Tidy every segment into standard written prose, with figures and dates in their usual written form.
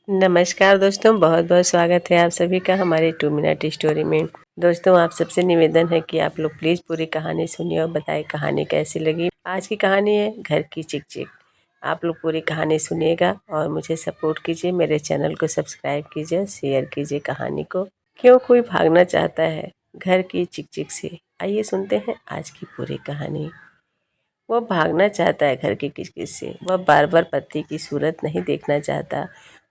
नमस्कार दोस्तों, बहुत बहुत स्वागत है आप सभी का हमारे 2 मिनट स्टोरी में। दोस्तों, आप सबसे निवेदन है कि आप लोग प्लीज़ पूरी कहानी सुनिए और बताइए कहानी कैसी लगी। आज की कहानी है घर की चिक चिक। आप लोग पूरी कहानी सुनिएगा और मुझे सपोर्ट कीजिए। मेरे चैनल को सब्सक्राइब कीजिए, शेयर कीजिए कहानी को। क्यों कोई भागना चाहता है घर की चिक चिक से? आइए सुनते हैं आज की पूरी कहानी। वह भागना चाहता है घर की किचकिच से। वह बार बार पति की सूरत नहीं देखना चाहता।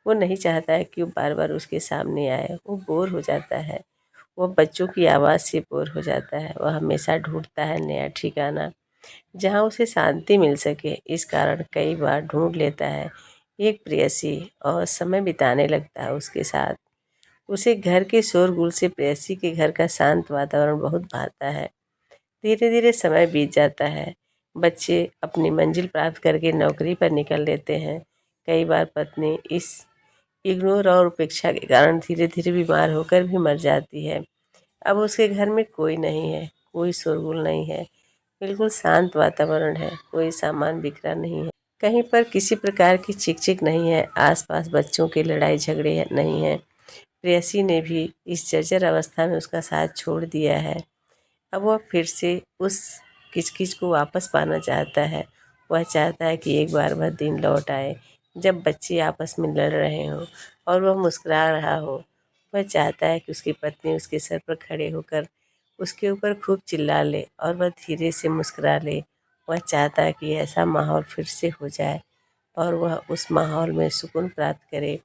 वो नहीं चाहता है कि वो बार बार उसके सामने आए। वो बोर हो जाता है। वो बच्चों की आवाज़ से बोर हो जाता है। वह हमेशा ढूंढता है नया ठिकाना जहाँ उसे शांति मिल सके। इस कारण कई बार ढूंढ लेता है एक प्रेयसी और समय बिताने लगता है उसके साथ। उसे घर के शोरगुल से प्रेयसी के घर का शांत वातावरण बहुत भाता है। धीरे धीरे समय बीत जाता है। बच्चे अपनी मंजिल प्राप्त करके नौकरी पर निकल लेते हैं। कई बार पत्नी इस इग्नोर और उपेक्षा के कारण धीरे धीरे बीमार होकर भी मर जाती है। अब उसके घर में कोई नहीं है, कोई शोरगुल नहीं है। बिल्कुल शांत वातावरण है। कोई सामान बिखरा नहीं है। कहीं पर किसी प्रकार की चिक चिक नहीं है। आसपास बच्चों के लड़ाई झगड़े नहीं है। प्रेयसी ने भी इस जर्जर अवस्था में उसका साथ छोड़ दिया है। अब वह फिर से उस किच-किच को वापस पाना चाहता है। वह चाहता है कि एक बार वह दिन लौट आए जब बच्चे आपस में लड़ रहे हों और वह मुस्कुरा रहा हो। वह चाहता है कि उसकी पत्नी उसके सर पर खड़े होकर उसके ऊपर खूब चिल्ला ले और वह धीरे से मुस्कुरा ले। वह चाहता है कि ऐसा माहौल फिर से हो जाए और वह उस माहौल में सुकून प्राप्त करे।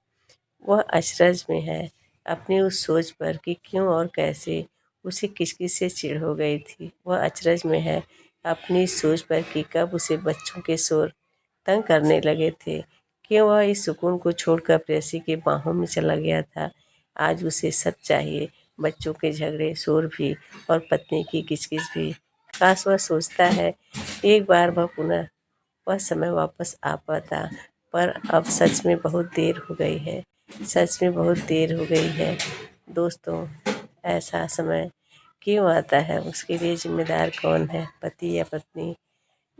वह अचरज में है अपनी उस सोच पर कि क्यों और कैसे उसे किस-किस से चिढ़ हो गई थी। वह अचरज में है अपनी सोच पर कि कब उसे बच्चों के शोर तंग करने लगे थे। क्यों वह इस सुकून को छोड़कर प्रेयसी की बाहों में चला गया था। आज उसे सब चाहिए, बच्चों के झगड़े, शोर भी और पत्नी की किच-किच भी। काश वह सोचता है एक बार वह समय वापस आ पाता, पर अब सच में बहुत देर हो गई है। सच में बहुत देर हो गई है। दोस्तों, ऐसा समय क्यों आता है? उसके लिए ज़िम्मेदार कौन है? पति या पत्नी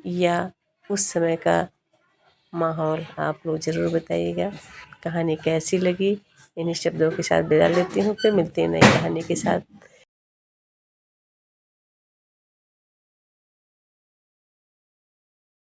या उस समय का माहौल? आप लोग ज़रूर बताइएगा। कहानी कैसी लगी? इन्हीं शब्दों के साथ विदा लेती हूँ, फिर मिलती हैं नई कहानी के साथ।